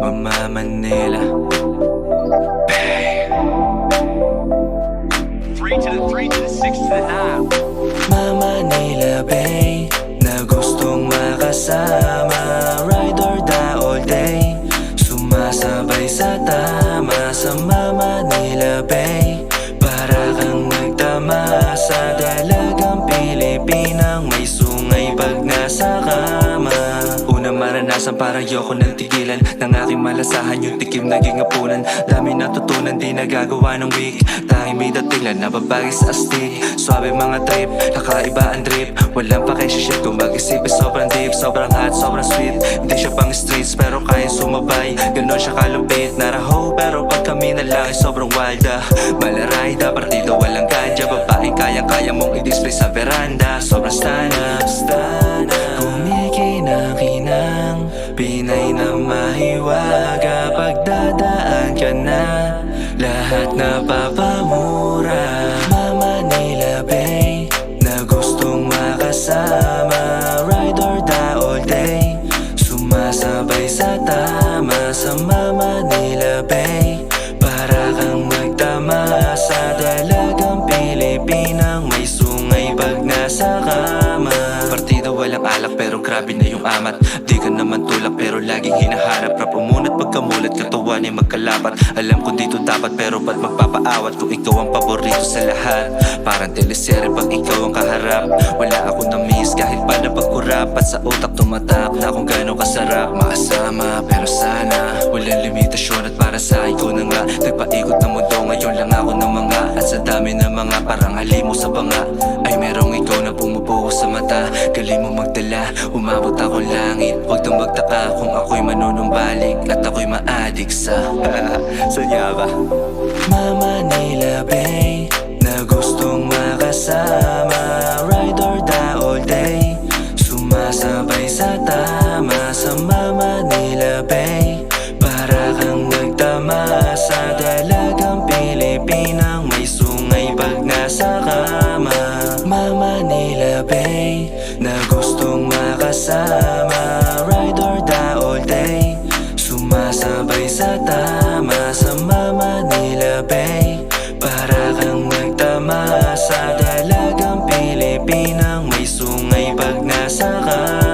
Mama Manila. Three to the 6 to the 9. Mama Manila Bay, na gustong makasama. Ride or die all day, sumasabay sa tama. Sa Mama Manila Bay, para kang nagtamasa. Dalagang Pilipinang may sungay pag nasa kama. Unang maranasan para ayoko nang tigilan ng aking malasahan, yung tikim naging apunan. Dami natutunan, di nagagawa ng week. Tanging may datingan na babagay sa astig. Suabe mga trip, nakaiba ang drip. Walang pakisiship kung mag-isip ay sobrang deep. Sobrang hot, sobrang sweet. Hindi siya pang streets pero kaya sumabay. Ganon siya kalupit, naraho pero pag kami na lang ay sobrang wild. Malarayda, partido walang gadya. Babaeng kaya-kaya mong i-display sa veranda. Sobrang stana, kumikinang-kinang Pinay na mahiwaga. Pagdadaan ka na, lahat na papamura. Mama Manila Bay, na gustong makasama. Ride or die all day, sumasabay sa tama. Sa Mama Manila Bay, para kang magtamasa. Dalagang Pilipinang may sungay pag nasa kama. Partido walang alak pero grabe na yung amat. Di ka naman tulak pero laging hinaharap. Rap umunat pagkamulat, katawan ay magkalapat. Alam ko dito dapat pero ba't magpapaawat kung ikaw ang paborito sa lahat. Parang teleserye pag ikaw ang kaharap. Wala ako na miss kahit pa na pagkurap. At sa utak tumatak na kung gano'ng kasarap makasama. Pero sana walang limitasyon at para sa ikaw na nga. Nagpaikot ng mundo ngayon lang ako ng mga. At sa dami ng mga parang halimo sa banga ay merong ikaw na bumubuo sa mata. Galing mo magdala, umabot akong langit. Huwag nang magtaka kung ako'y manunumbalik at ako'y maadik sa sanya ba? Mama Manila Bay, na gustong makasama. Ride or die all day, sumasabay sa tama. Sa Mama Manila Bay, para kang nagtamasa. Dalagang Pilipinang may sungay pag nasa kama. Mama Manila Bay, na gustong makasama. Ride or die all day, sumasabay sa tama. Sa Mama Manila Bay, para kang nagtamasa. Dalagang Pilipinang may sungay pag nasa kama.